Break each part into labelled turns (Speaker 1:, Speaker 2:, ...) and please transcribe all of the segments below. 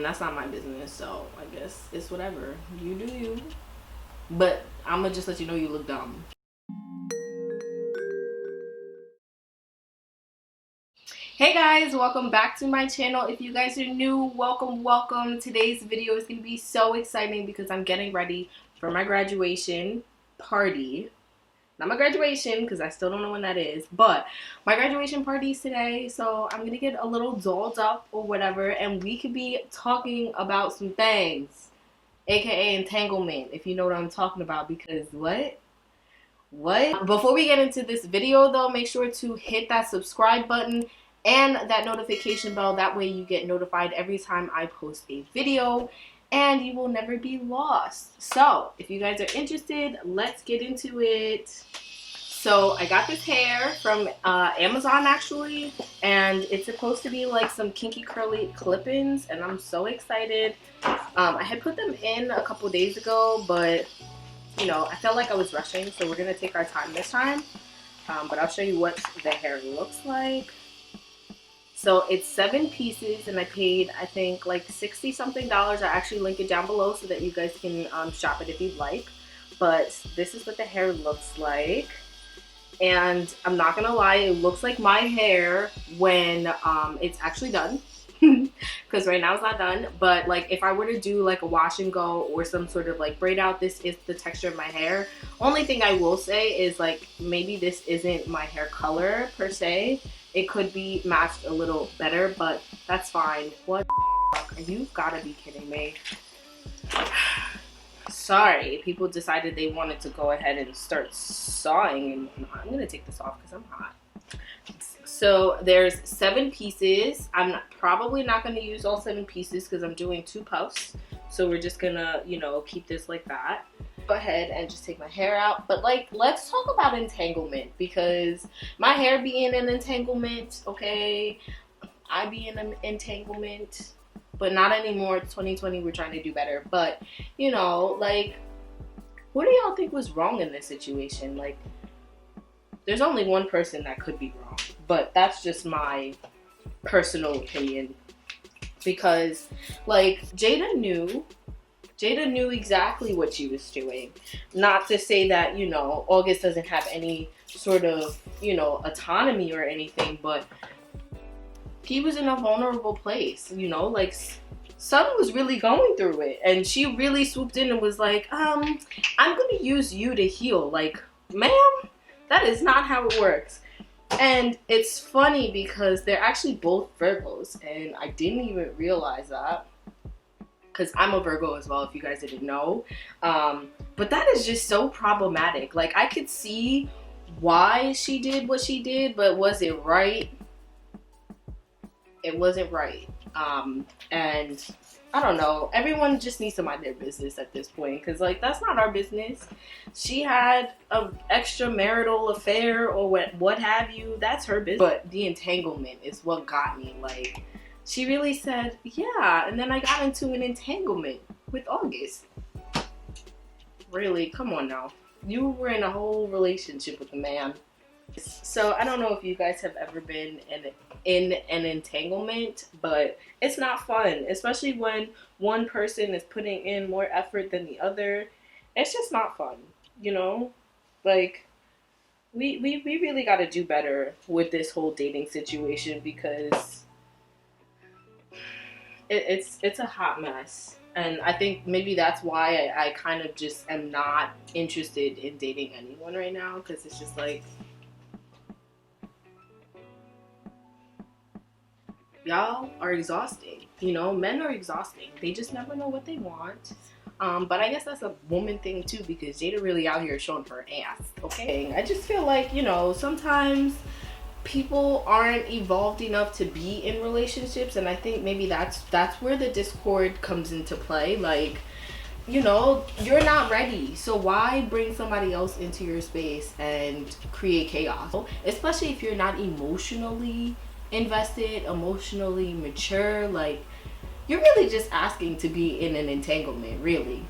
Speaker 1: That's not my business, so I guess it's whatever. You do you. But I'm gonna just let you know you look dumb. Hey guys, welcome back to my channel. If you guys are new, welcome. Today's video is gonna be so exciting because I'm getting ready for my graduation party. Not my graduation, because I still don't know when that is, but my graduation party is today, so I'm gonna get a little dolled up or whatever, and we could be talking about some things, aka entanglement, if you know what I'm talking about, because what? Before we get into this video though, make sure to hit that subscribe button and that notification bell. That way you get notified every time I post a video and you will never be lost. So if you guys are interested, let's get into it. So I got this hair from Amazon actually, and it's supposed to be like some kinky curly clip-ins, and I'm so excited. I had put them in a couple days ago, but you know, I felt like I was rushing, so we're gonna take our time this time. But I'll show you what the hair looks like. So it's 7 pieces, and I paid, I think, like $60 something. I actually link it down below so that you guys can shop it if you'd like. But this is what the hair looks like. And I'm not gonna lie, it looks like my hair when it's actually done. Because right now it's not done, but like if I were to do like a wash and go or some sort of like braid out, this is the texture of my hair. Only thing I will say is like maybe this isn't my hair color per se. It could be matched a little better, but that's fine. What the fuck? You've gotta be kidding me. Sorry, people decided they wanted to go ahead and start sawing and whatnot. I'm gonna take this off because I'm hot. So there's 7 pieces. I'm probably not going to use all 7 pieces because I'm doing 2 puffs. So we're just going to, you know, keep this like that. Go ahead and just take my hair out. But like, let's talk about entanglement, because my hair be in an entanglement, okay? I be in an entanglement, but not anymore. 2020, we're trying to do better. But, you know, like, what do y'all think was wrong in this situation? Like, there's only one person that could be wrong, but that's just my personal opinion, because like Jada knew exactly what she was doing. Not to say that, you know, August doesn't have any sort of, you know, autonomy or anything, but he was in a vulnerable place, you know, like Sun was really going through it, and she really swooped in and was like, I'm gonna use you to heal. Like, ma'am, that is not how it works. And it's funny because they're actually both Virgos, and I didn't even realize that, because I'm a Virgo as well, if you guys didn't know. But that is just so problematic. Like, I could see why she did what she did, but was it right? It wasn't right. And I don't know, everyone just needs to mind their business at this point, because like, that's not our business. She had an extramarital affair or what have you, that's her business. But the entanglement is what got me. Like, she really said, yeah, and then I got into an entanglement with August. Really, come on now, you were in a whole relationship with a man. So I don't know if you guys have ever been in an entanglement, but it's not fun, especially when one person is putting in more effort than the other. It's just not fun, you know? Like, we really got to do better with this whole dating situation, because it's a hot mess. And I think maybe that's why I kind of just am not interested in dating anyone right now, because it's just like, y'all are exhausting. You know, men are exhausting. They just never know what they want. But I guess that's a woman thing too, because Jada really out here showing her ass, okay? I just feel like, you know, sometimes people aren't evolved enough to be in relationships, and I think maybe that's where the discord comes into play. Like, you know, you're not ready, so why bring somebody else into your space and create chaos? Especially if you're not emotionally invested, emotionally mature. Like, you're really just asking to be in an entanglement, really.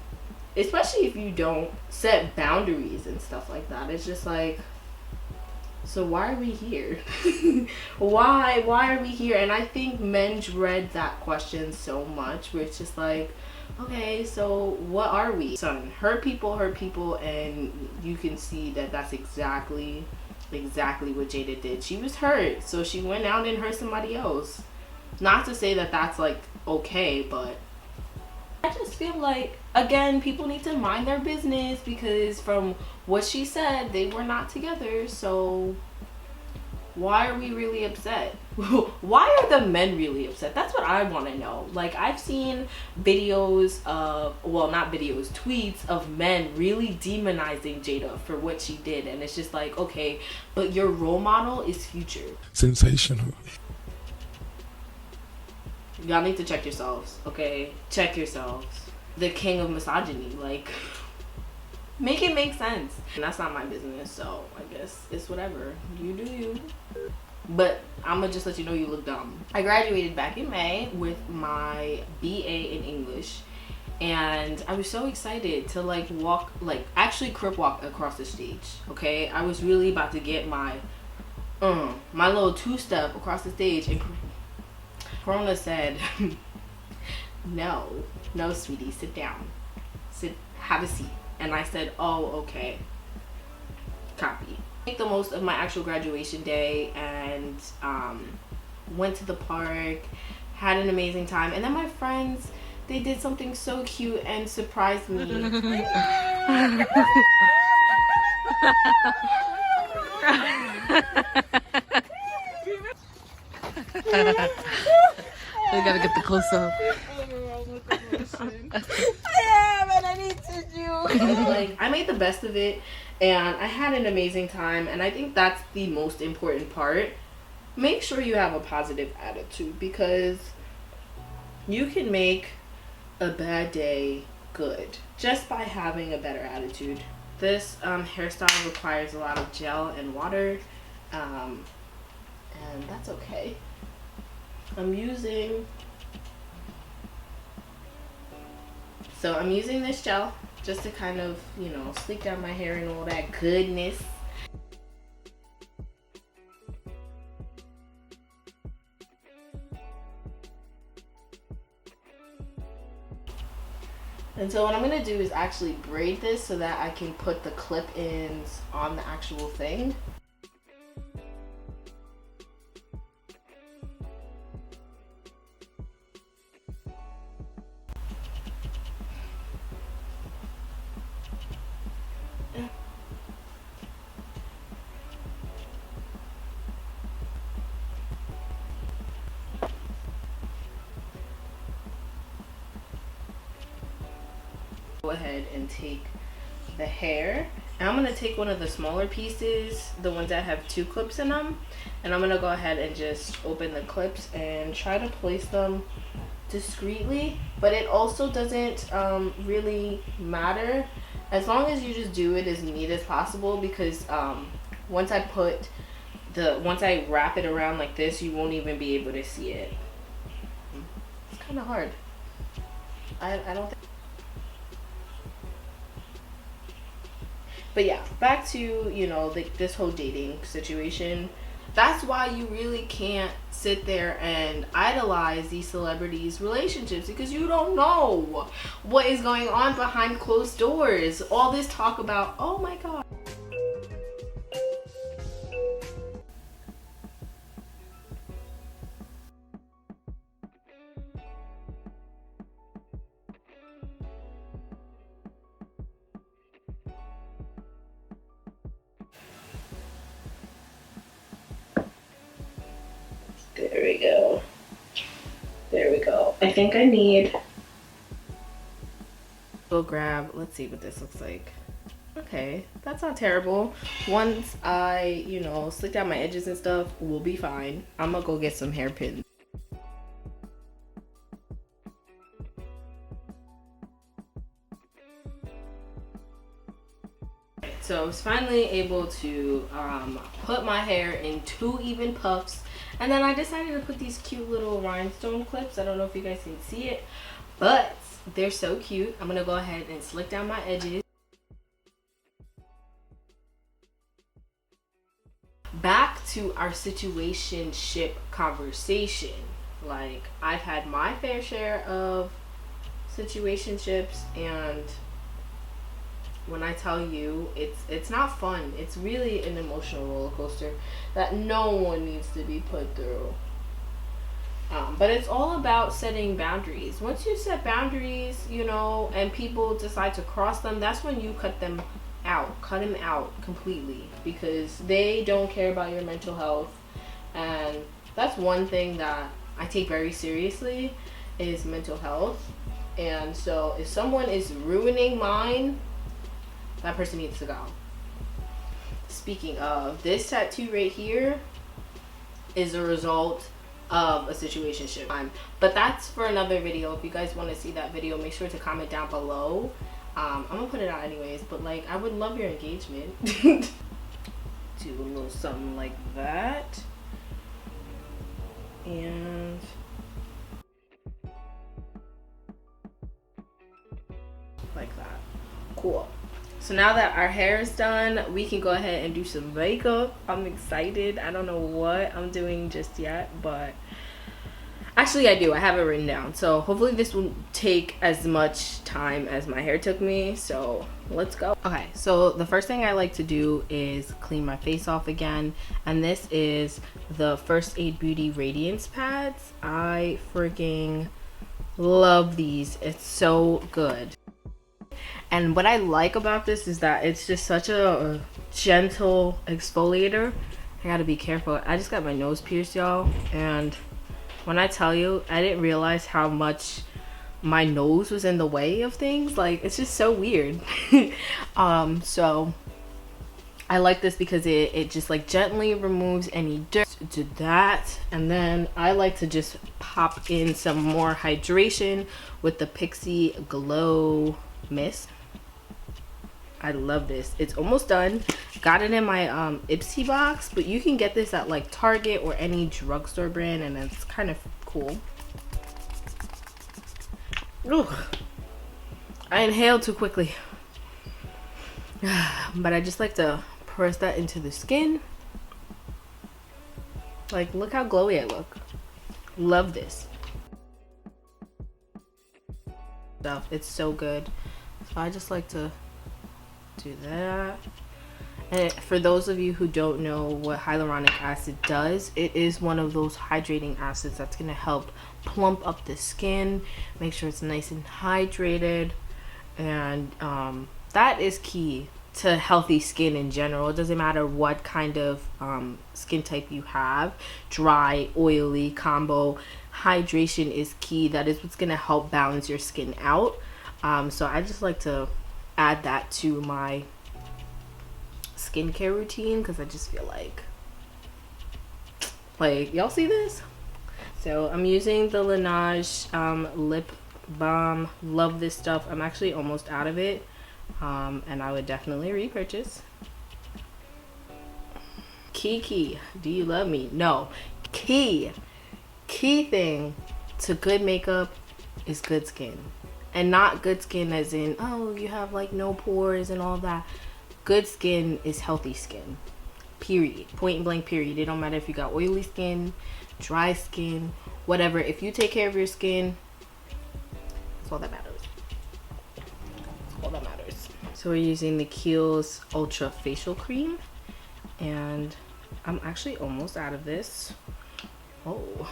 Speaker 1: Especially if you don't set boundaries and stuff like that. It's just like, So why are we here? Why are we here? And I think men dread that question so much, where it's just like, okay, so what are we? Son, hurt people, and you can see that that's exactly what Jada did. She was hurt, so she went out and hurt somebody else. Not to say that that's like okay, but I just feel like, again, people need to mind their business, because from what she said, they were not together. So why are we really upset? Why are the men really upset? That's what I want to know. Like, I've seen videos of, well, not videos, tweets of men really demonizing Jada for what she did. And it's just like, okay, but your role model is Future.
Speaker 2: Sensational.
Speaker 1: Y'all need to check yourselves, okay? Check yourselves. The king of misogyny, like, make it make sense. And that's not my business, so I guess it's whatever. You do you. But I'm gonna just let you know you look dumb. I graduated back in May with my BA in English, and I was so excited to like walk, like actually crip walk across the stage, okay? I was really about to get my little two-step across the stage, and Corona said, no, sweetie, sit down. Have a seat. And I said, oh, okay. Copy. Make the most of my actual graduation day, and went to the park, had an amazing time. And then my friends, they did something so cute and surprised me.
Speaker 3: We gotta get the close up. Yeah, but I need tissue.
Speaker 1: Like, I made the best of it, and I had an amazing time, and I think that's the most important part. Make sure you have a positive attitude, because you can make a bad day good just by having a better attitude. This hairstyle requires a lot of gel and water, and that's okay. I'm using this gel just to kind of, you know, sleek down my hair and all that goodness. And so what I'm gonna do is actually braid this so that I can put the clip-ins on the actual thing. Go ahead and take the hair, and I'm gonna take one of the smaller pieces, the ones that have 2 clips in them, and I'm gonna go ahead and just open the clips and try to place them discreetly. But it also doesn't really matter as long as you just do it as neat as possible, because once I wrap it around like this, you won't even be able to see it. It's kind of hard. I don't think. But yeah, back to, you know, this whole dating situation. That's why you really can't sit there and idolize these celebrities' relationships, because you don't know what is going on behind closed doors. All this talk about, oh my God. There we go. There we go. I think I need. We'll grab, let's see what this looks like. Okay, that's not terrible. Once I, you know, slick down my edges and stuff, we'll be fine. I'm gonna go get some hairpins. So I was finally able to put my hair in 2 even puffs, and then I decided to put these cute little rhinestone clips. I don't know if you guys can see it, but they're so cute. I'm gonna go ahead and slick down my edges. to our situationship conversation. Like, I've had my fair share of situationships, and when I tell you, it's not fun. It's really an emotional roller coaster that no one needs to be put through. But it's all about setting boundaries. Once you set boundaries, you know, and people decide to cross them, that's when you cut them out completely, because they don't care about your mental health. And that's one thing that I take very seriously, is mental health. And so if someone is ruining mine, that person needs to go. Speaking of, this tattoo right here is a result of a situationship. But that's for another video. If you guys want to see that video, make sure to comment down below. I'm gonna put it out anyways, but like, I would love your engagement. Do a little something like that, and like that. Cool. So now that our hair is done, we can go ahead and do some makeup. I'm excited. I don't know what I'm doing just yet, but actually I do. I have it written down. So hopefully this won't take as much time as my hair took me. So let's go. Okay, so the first thing I like to do is clean my face off again. And this is the First Aid Beauty Radiance Pads. I freaking love these. It's so good. And what I like about this is that it's just such a gentle exfoliator. I gotta be careful. I just got my nose pierced, y'all. And when I tell you, I didn't realize how much my nose was in the way of things. Like, it's just so weird. So I like this because it just like gently removes any dirt. Do that. And then I like to just pop in some more hydration with the Pixie Glow Mist. I love this. It's almost done. Got it in my Ipsy box, but you can get this at like Target or any drugstore brand, and it's kind of cool. Ugh. I inhaled too quickly. But I just like to press that into the skin. Like, look how glowy I look. Love this stuff. It's so good. So I just like to do that. And for those of you who don't know what hyaluronic acid does, it is one of those hydrating acids that's going to help plump up the skin, make sure it's nice and hydrated. And that is key to healthy skin in general. It doesn't matter what kind of skin type you have, dry, oily, combo, hydration is key. That is what's going to help balance your skin out. So I just like to add that to my skincare routine, because I just feel like y'all see this. So I'm using the Laneige lip balm. Love this stuff. I'm actually almost out of it, and I would definitely repurchase. Kiki, do you love me? No. Key thing to good makeup is good skin. And not good skin as in, oh, you have like no pores and all that. Good skin is healthy skin. Period. Point blank, period. It don't matter if you got oily skin, dry skin, whatever. If you take care of your skin, that's all that matters. That's all that matters. So we're using the Kiehl's Ultra Facial Cream. And I'm actually almost out of this. Oh.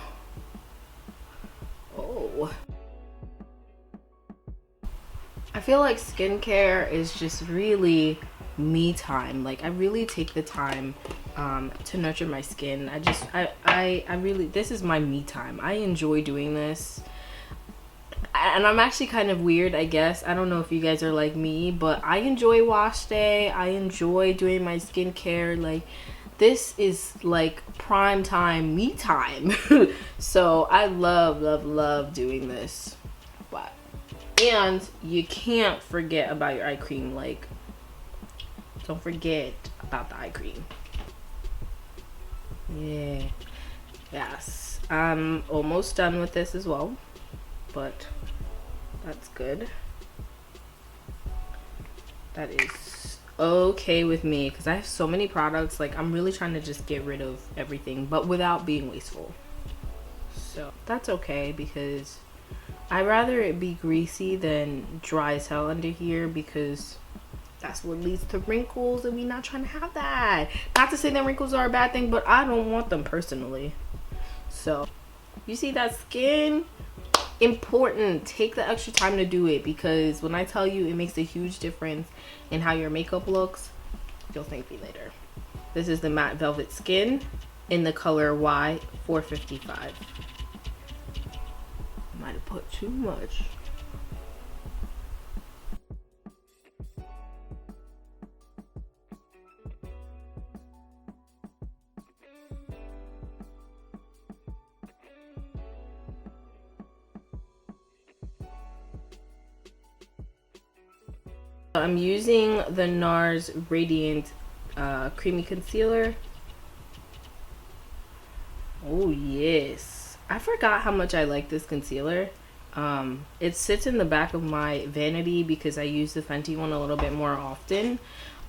Speaker 1: I feel like skincare is just really me time. Like, I really take the time to nurture my skin. I really, this is my me time. I enjoy doing this. And I'm actually kind of weird, I guess. I don't know if you guys are like me, but I enjoy wash day. I enjoy doing my skincare. Like, this is like prime time me time. So I love doing this. But, and you can't forget about your eye cream. Like, don't forget about the eye cream. Yeah. Yes. I'm almost done with this as well. But that's good. That is okay with me because I have so many products. Like, I'm really trying to just get rid of everything, but without being wasteful. So that's okay because I'd rather it be greasy than dry as hell under here, because that's what leads to wrinkles, and we not trying to have that. Not to say that wrinkles are a bad thing, but I don't want them personally. So you see that skin? Important. Take the extra time to do it, because when I tell you it makes a huge difference in how your makeup looks, you'll thank me later. This is the Matte Velvet Skin in the color Y455. Might have put too much. I'm using the NARS Radiant Creamy Concealer. Oh yes, I forgot how much I like this concealer. It sits in the back of my vanity because I use the Fenty one a little bit more often,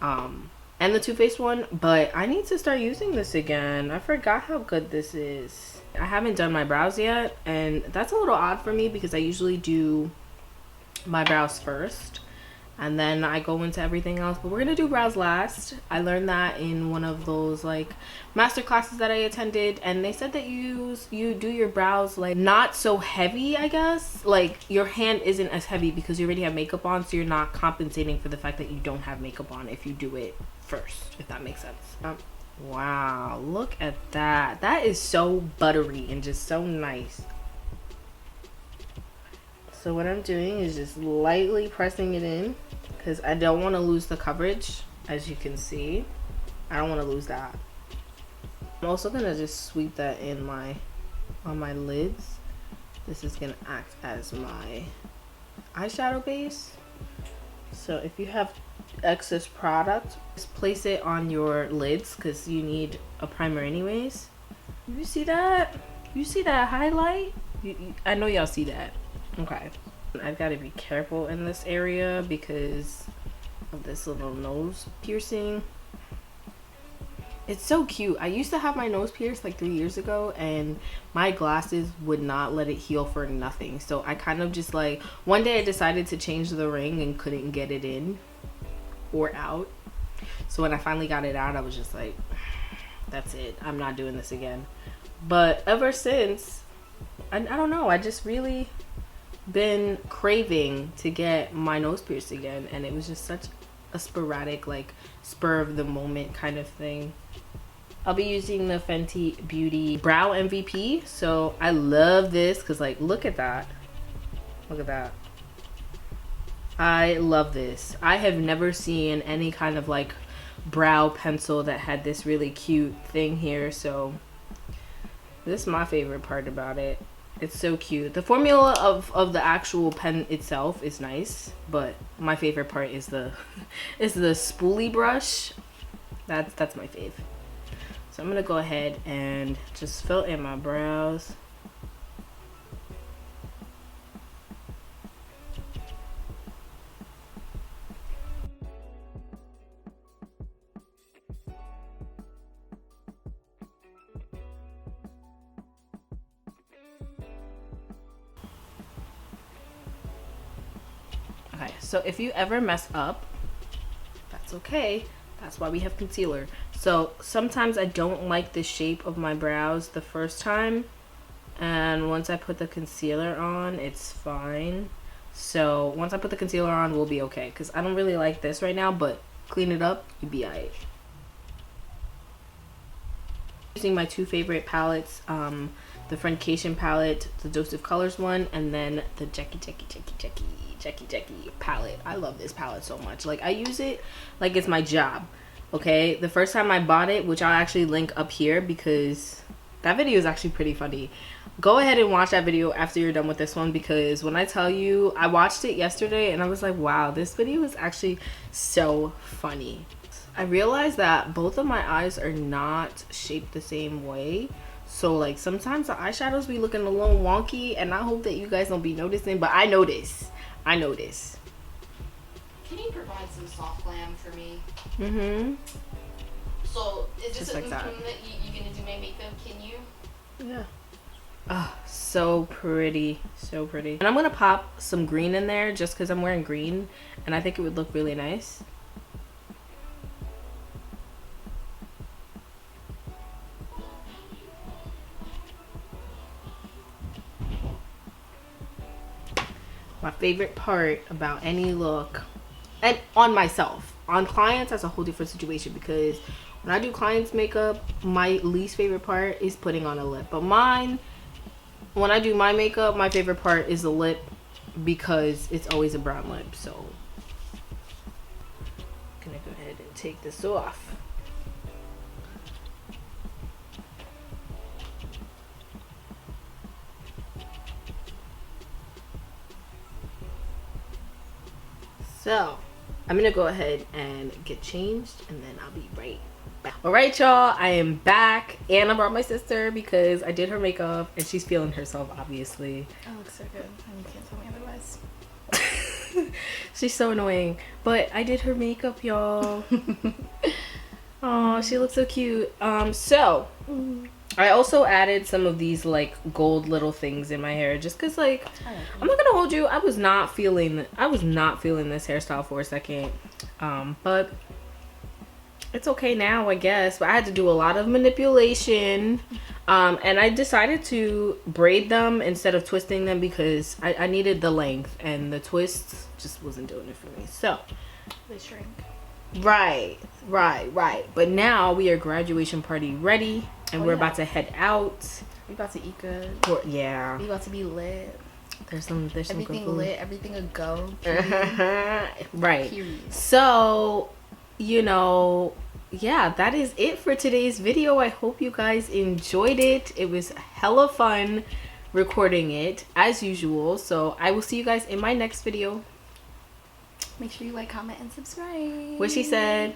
Speaker 1: and the Too Faced one, but I need to start using this again. I forgot how good this is. I haven't done my brows yet, and that's a little odd for me because I usually do my brows first and then I go into everything else, but we're gonna do brows last. I learned that in one of those like master classes that I attended, and they said that you do your brows like not so heavy, I guess. Like your hand isn't as heavy because you already have makeup on, so you're not compensating for the fact that you don't have makeup on if you do it first, if that makes sense. Wow, look at that. That is so buttery and just so nice. So what I'm doing is just lightly pressing it in because I don't want to lose the coverage. As you can see, I don't want to lose that. I'm also gonna just sweep that in on my lids. This is gonna act as my eyeshadow base. So if you have excess product, just place it on your lids because you need a primer anyways. You see that? You see that highlight? I know y'all see that. Okay, I've got to be careful in this area because of this little nose piercing. It's so cute. I used to have my nose pierced like 3 years ago, and my glasses would not let it heal for nothing. So I kind of just like, one day I decided to change the ring and couldn't get it in or out. So when I finally got it out, I was just like, that's it. I'm not doing this again. But ever since, I don't know, I just really been craving to get my nose pierced again, and it was just such a sporadic, like spur of the moment kind of thing. I'll be using the Fenty Beauty Brow MVP. So I love this because like look at that, look at that. I love this. I have never seen any kind of like brow pencil that had this really cute thing here, so this is my favorite part about it. It's so cute. The formula of the actual pen itself is nice, but my favorite part is the spoolie brush. That's my fave. So I'm gonna go ahead and just fill in my brows. Okay, so if you ever mess up, that's okay. That's why we have concealer. So sometimes I don't like the shape of my brows the first time, and once I put the concealer on, it's fine. So once I put the concealer on, we'll be okay, because I don't really like this right now, but clean it up, you'll be alright. Using my two favorite palettes, the Friendcation palette, the Dose of Colors one, and then the Jackie palette. I love this palette so much. Like I use it like it's my job. Okay, the first time I bought it, which I'll actually link up here because that video is actually pretty funny. Go ahead and watch that video after you're done with this one, because when I tell you, I watched it yesterday and I was like, wow, this video is actually so funny. I realized that both of my eyes are not shaped the same way. So like sometimes the eyeshadows be looking a little wonky, and I hope that you guys don't be noticing, but I notice.
Speaker 2: can you provide some soft glam for me?
Speaker 1: Mm-hmm.
Speaker 2: So, is
Speaker 1: Just
Speaker 2: this
Speaker 1: like
Speaker 2: a
Speaker 1: that.
Speaker 2: you gonna do my makeup? Can you?
Speaker 1: Yeah. Oh, so pretty. So pretty. And I'm going to pop some green in there just because I'm wearing green. And I think it would look really nice. My favorite part about any look, and on myself, on clients, that's a whole different situation, because when I do clients makeup, my least favorite part is putting on a lip. But mine, when I do my makeup, my favorite part is the lip, because it's always a brown lip. So I'm gonna go ahead and take this off. So I'm gonna go ahead and get changed, and then I'll be right back. All right, y'all, I am back, and I brought my sister because I did her makeup and she's feeling herself, obviously.
Speaker 2: I look so good. You can't tell me otherwise.
Speaker 1: She's so annoying, but I did her makeup, y'all. Oh, she looks so cute. So I also added some of these like gold little things in my hair, just because, like, I'm not gonna hold you, I was not feeling this hairstyle for a second, but it's okay now, I guess. But I had to do a lot of manipulation, and I decided to braid them instead of twisting them because I needed the length, and the twists just wasn't doing it for me. So
Speaker 2: They shrink.
Speaker 1: right. But now we are graduation party ready, and we're about to head out.
Speaker 2: We about to eat good.
Speaker 1: Yeah,
Speaker 2: We about to be lit.
Speaker 1: there's some
Speaker 2: Everything
Speaker 1: good food.
Speaker 2: lit. Everything a go.
Speaker 1: Right.
Speaker 2: Period.
Speaker 1: So, you know, yeah, that is it for today's video. I hope you guys enjoyed it. It was hella fun recording it as usual. So I will see you guys in my next video.
Speaker 2: Make sure you like, comment, and subscribe.
Speaker 1: What she said.